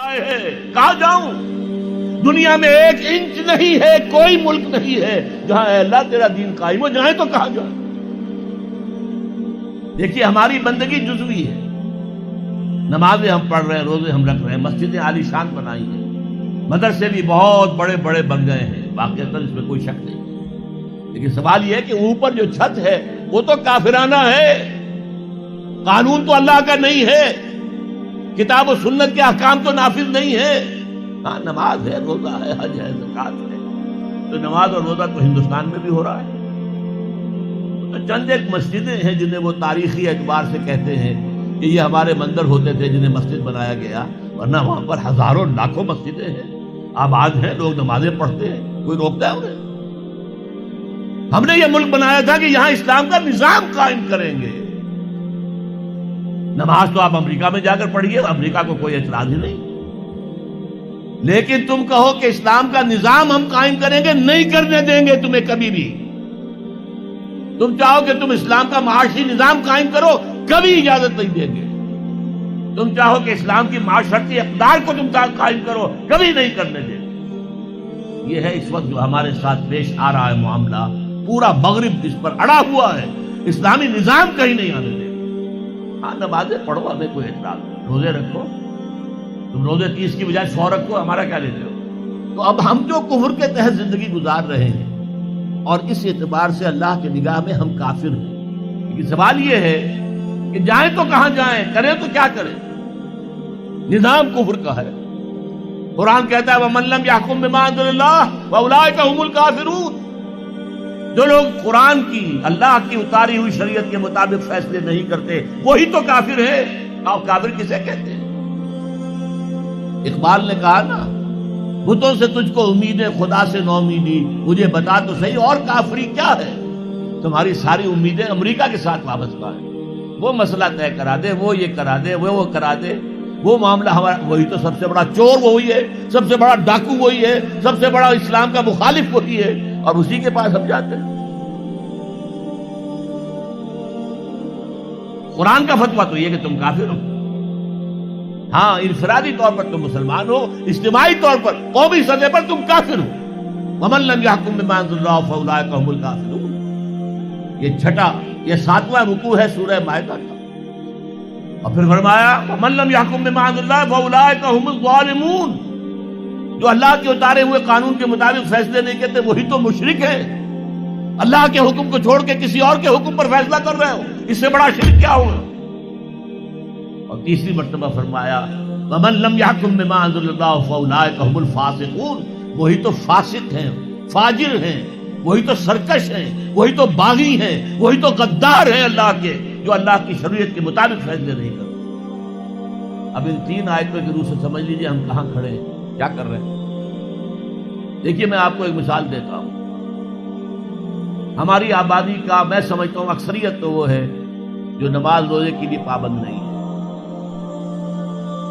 کہاں جاؤں؟ دنیا میں 1 انچ نہیں ہے، کوئی ملک نہیں ہے جہاں اے اللہ تیرا دین قائم ہو جائے تو کہاں جائیں؟ دیکھیے ہماری بندگی جزوی ہے، نمازیں ہم پڑھ رہے ہیں، روزے ہم رکھ رہے ہیں، مسجدیں عالی شان بنائی ہیں، مدرسے بھی بہت بڑے بڑے بن گئے ہیں، واقعتاً اس میں کوئی شک نہیں، لیکن سوال یہ ہے کہ اوپر جو چھت ہے وہ تو کافرانہ ہے، قانون تو اللہ کا نہیں ہے، کتاب و سنت کے احکام تو نافذ نہیں ہے۔ ہاں نماز ہے، روزہ ہے، حج ہے، زکوٰۃ ہے، تو نماز اور روزہ تو ہندوستان میں بھی ہو رہا ہے۔ تو چند ایک مسجدیں ہیں جنہیں وہ تاریخی اعتبار سے کہتے ہیں کہ یہ ہمارے مندر ہوتے تھے جنہیں مسجد بنایا گیا، ورنہ وہاں پر ہزاروں لاکھوں مسجدیں ہیں، آباد ہیں، لوگ نمازیں پڑھتے ہیں، کوئی روکتا ہے انہیں؟ ہم نے یہ ملک بنایا تھا کہ یہاں اسلام کا نظام قائم کریں گے۔ نماز تو آپ امریکہ میں جا کر پڑھیے، امریکہ کو کوئی اعتراض ہی نہیں، لیکن تم کہو کہ اسلام کا نظام ہم قائم کریں گے، نہیں کرنے دیں گے تمہیں کبھی بھی۔ تم چاہو کہ تم اسلام کا معاشی نظام قائم کرو، کبھی اجازت نہیں دیں گے۔ تم چاہو کہ اسلام کی معاشرتی اقدار کو تم قائم کرو، کبھی نہیں کرنے دیں گے۔ یہ ہے اس وقت جو ہمارے ساتھ پیش آ رہا ہے معاملہ، پورا مغرب اس پر اڑا ہوا ہے، اسلامی نظام کہیں نہیں آنے دے۔ ہاں نمازیں پڑھو، ہمیں کوئی اعتراض نہیں، روزے رکھو، تم روزے 30 کی بجائے 100 رکھو، ہمارا کیا لیتے ہو؟ تو اب ہم جو کفر کے تحت زندگی گزار رہے ہیں اور اس اعتبار سے اللہ کی نگاہ میں ہم کافر ہیں، لیکن سوال یہ ہے کہ جائیں تو کہاں جائیں، کریں تو کیا کریں؟ نظام کفر کا ہے، قرآن کہتا ہے وَمَن لَّمْ يَحْكُم بِمَا أَنزَلَ اللَّهُ فَأُولَٰئِكَ هُمُ الْكَافِرُونَ۔ جو لوگ قرآن کی، اللہ کی اتاری ہوئی شریعت کے مطابق فیصلے نہیں کرتے، وہی تو کافر ہے۔ اور کافر کسے کہتے ہیں؟ اقبال نے کہا نا، بتوں سے تجھ کو امید ہے، خدا سے نو امیدی، مجھے بتا تو صحیح اور کافری کیا ہے؟ تمہاری ساری امیدیں امریکہ کے ساتھ وابستہ ہیں، وہ مسئلہ طے کرا دے، وہ یہ کرا دے، وہ کرا دے، وہ معاملہ ہمارا، وہی تو سب سے بڑا چور وہی ہے، سب سے بڑا ڈاکو وہی ہے، سب سے بڑا اسلام کا مخالف وہی ہے، اور اسی کے پاس ہم جاتے ہیں۔ قرآن کا فتویٰ تو یہ کہ تم کافر ہو۔ ہاں انفرادی طور پر تم مسلمان ہو، اجتماعی طور پر قومی سطح پر تم کافر ہو۔ وَمَن لَّمْ يَحْكُم بِمَا أَنزَلَ اللَّهُ فَأُولَٰئِكَ هُمُ الْكَافِرُونَ۔ یہ چھٹا، یہ 7واں رکوع ہے سورہ مائدہ کا، اور پھر فرمایا وَمَن لَّمْ يَحْكُم بِمَا أَنزَلَ اللَّهُ فَأُولَٰئِكَ هُمُ الظَّالِمُونَ۔ جو اللہ کے اتارے ہوئے قانون کے مطابق فیصلے نہیں کرتے وہی تو مشرک ہے۔ اللہ کے حکم کو چھوڑ کے کسی اور کے حکم پر فیصلہ کر رہے ہو، اس سے بڑا شرک کیا ہوگا؟ اور تیسری مرتبہ فرمایا وَمَن لَّمْ يَحْكُم بِمَا أَنزَلَ اللَّهُ فَأُولَٰئِكَ هُمُ الْفَاسِقُونَ۔ وہی تو فاسق ہیں، فاجر ہیں، وہی تو سرکش ہیں، وہی تو باغی ہیں، وہی تو غدار ہیں اللہ کے، جو اللہ کی شریعت کے مطابق فیصلے نہیں کرتے۔ اب ان 3 آیتوں کی روح سے سمجھ لیجئے ہم کہاں کھڑے ہیں، کیا کر رہے ہیں۔ دیکھیے میں آپ کو ایک مثال دیتا ہوں، ہماری آبادی کا میں سمجھتا ہوں اکثریت تو وہ ہے جو نماز روزے کے لیے پابند نہیں ہے۔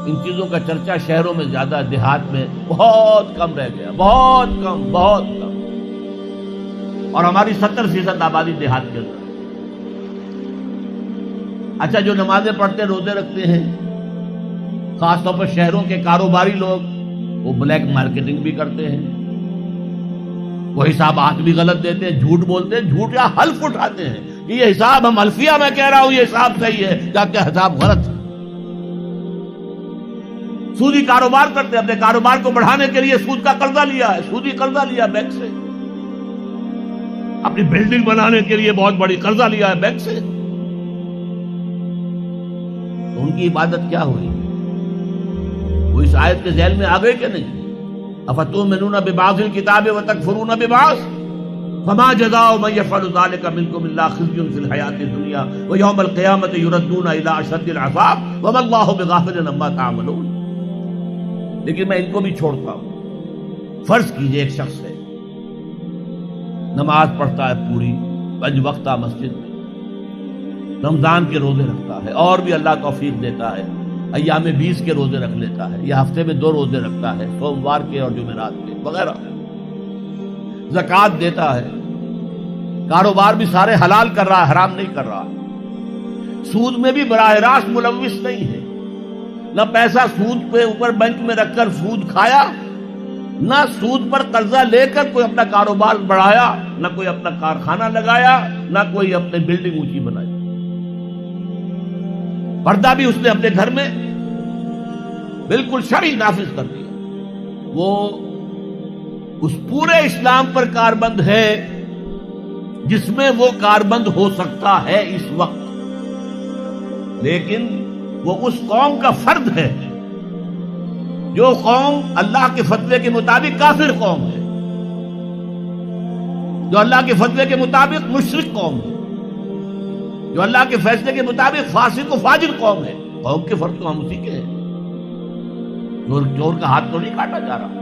ان چیزوں کا چرچا شہروں میں زیادہ، دیہات میں بہت کم رہ گیا، بہت کم، بہت کم، اور ہماری 70% آبادی دیہات کے اندر۔ اچھا جو نمازیں پڑھتے روزے رکھتے ہیں، خاص طور پر شہروں کے کاروباری لوگ، وہ بلیک مارکیٹنگ بھی کرتے ہیں، وہ حسابات بھی غلط دیتے ہیں، جھوٹ بولتے ہیں، جھوٹ یا حلف اٹھاتے ہیں کہ یہ حساب ہم حلفیہ میں کہہ رہا ہوں یہ حساب صحیح ہے، جبکہ حساب غلط ہے۔ سودی کاروبار کرتے ہیں، اپنے کاروبار کو بڑھانے کے لیے سود کا قرضہ لیا ہے، سودی قرضہ لیا بینک سے، اپنی بلڈنگ بنانے کے لیے بہت بڑی قرضہ لیا ہے بینک سے، تو ان کی عبادت کیا ہوئی؟ وہ اس آیت کے ذیل میں آ گئے کہ نہیں؟ افتؤمنون ببعض الکتاب وتکفرون ببعض فما جزاء من يفعل ذلك منكم الا خزي في الحياة الدنيا ويوم القيامة يردون الى اشد العذاب وما الله بغافل عما تعملون۔ لیکن میں ان کو بھی چھوڑتا ہوں۔ فرض کیجئے ایک شخص ہے، نماز پڑھتا ہے پوری 5 وقتہ مسجد میں، رمضان کے روزے رکھتا ہے، اور بھی اللہ توفیق دیتا ہے، ایام 20 کے روزے رکھ لیتا ہے، یا ہفتے میں 2 روزے رکھتا ہے، سوموار کے اور جمعرات کے وغیرہ، زکوٰۃ دیتا ہے، کاروبار بھی سارے حلال کر رہا ہے، حرام نہیں کر رہا، سود میں بھی براہ راست ملوث نہیں ہے، نہ پیسہ سود پہ اوپر بینک میں رکھ کر سود کھایا، نہ سود پر قرضہ لے کر کوئی اپنا کاروبار بڑھایا، نہ کوئی اپنا کارخانہ لگایا، نہ کوئی اپنے بلڈنگ اونچی بنائی۔ پردہ بھی اس نے اپنے گھر میں بالکل شرعی نافذ کر دیا۔ وہ اس پورے اسلام پر کاربند ہے جس میں وہ کاربند ہو سکتا ہے اس وقت، لیکن وہ اس قوم کا فرد ہے جو قوم اللہ کے فتوے کے مطابق کافر قوم ہے، جو اللہ کے فتوے کے مطابق مشرک قوم ہے، جو اللہ کے فیصلے کے مطابق فاسق و فاجر قوم ہے۔ قوم کے فرد تو ہم اسی کے ہیں۔ چور کا ہاتھ تو نہیں کاٹا جا رہا،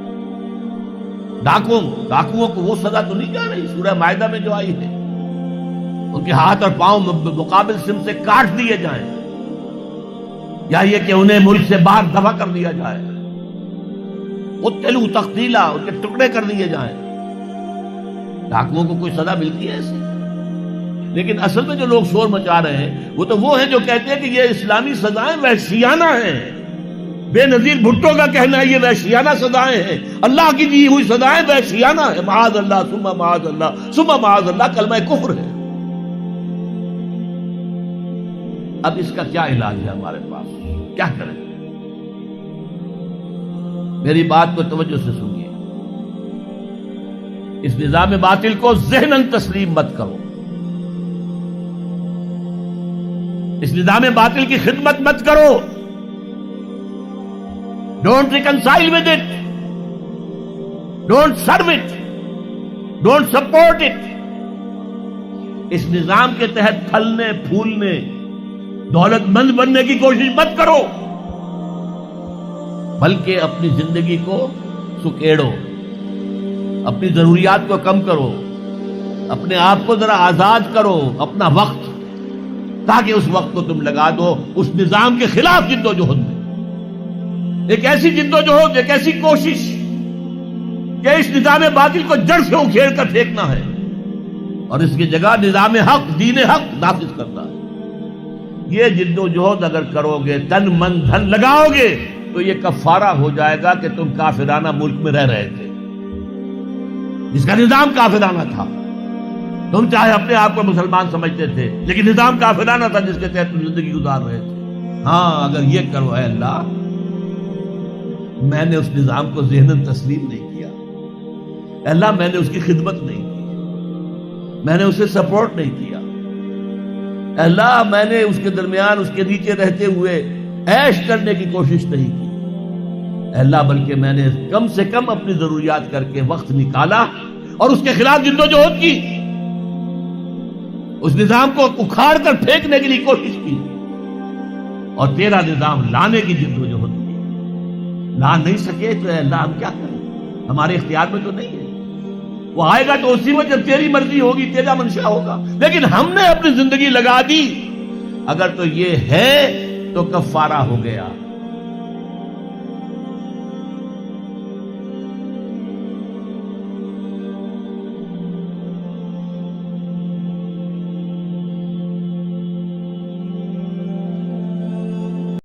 ڈاکوؤں کو وہ سزا تو نہیں جا رہی سورہ مائدہ میں جو آئی ہے، ان کے ہاتھ اور پاؤں مقابل سم سے کاٹ دیے جائیں، یا یہ کہ انہیں ملک سے باہر دفع کر دیا جائے، قتلوا تقتیلا، ان کے ٹکڑے کر دیے جائیں۔ ڈاکوؤں کو کوئی سزا ملتی ہے ایسے؟ لیکن اصل میں جو لوگ شور مچا رہے ہیں وہ ہیں جو کہتے ہیں کہ یہ اسلامی سزائیں وحشیانہ ہیں۔ بے نظیر بھٹو کا کہنا ہے یہ وحشیانہ سزائیں ہیں، اللہ کی دی ہوئی سزائیں وحشیانہ ہیں۔ معاذ اللہ ثم معاذ اللہ ثم معاذ اللہ کلمہ کفر ہے۔ اب اس کا کیا علاج ہے ہمارے پاس؟ کیا کریں؟ میری بات کو توجہ سے سنیے۔ اس نظام باطل کو ذہناً تسلیم مت کرو، اس نظام باطل کی خدمت مت کرو۔ Don't reconcile with it, don't serve it, don't support it. اس نظام کے تحت پھلنے پھولنے دولت مند بننے کی کوشش مت کرو، بلکہ اپنی زندگی کو سکیڑو، اپنی ضروریات کو کم کرو، اپنے آپ کو ذرا آزاد کرو، اپنا وقت، تاکہ اس وقت کو تم لگا دو اس نظام کے خلاف جد و جہد میں۔ ایک ایسی جد و جہد، ایک ایسی کوشش کہ اس نظام باطل کو جڑ سے اکھیڑ کر پھینکنا ہے اور اس کی جگہ نظام حق، دین حق نافذ کرنا ہے۔ یہ جد و جہد اگر کرو گے، تن من دھن لگاؤ گے، تو یہ کفارہ ہو جائے گا کہ تم کافرانہ ملک میں رہ رہے تھے، جس کا نظام کافرانہ تھا۔ تم چاہے اپنے آپ کو مسلمان سمجھتے تھے، لیکن نظام کافرانہ تھا جس کے تحت تم زندگی گزار رہے تھے۔ ہاں اگر یہ کرو، اے اللہ میں نے اس نظام کو ذہناً تسلیم نہیں کیا، اے اللہ میں نے اس کی خدمت نہیں کی، میں نے اسے سپورٹ نہیں کیا، اے اللہ میں نے اس کے درمیان اس کے نیچے رہتے ہوئے عیش کرنے کی کوشش نہیں کی، اے اللہ بلکہ میں نے کم سے کم اپنی ضروریات کر کے وقت نکالا اور اس کے خلاف جد و جہد کی، اس نظام کو اکھاڑ کر پھینکنے کے لیے کوشش کی، اور تیرا نظام لانے کی جد و جہد کی۔ لا نہیں سکے تو اے اللہ ہم کیا کریں؟ ہمارے اختیار میں تو نہیں ہے، وہ آئے گا تو اسی وقت جب تیری مرضی ہوگی، تیرا منشا ہوگا، لیکن ہم نے اپنی زندگی لگا دی۔ اگر تو یہ ہے تو کفارہ ہو گیا۔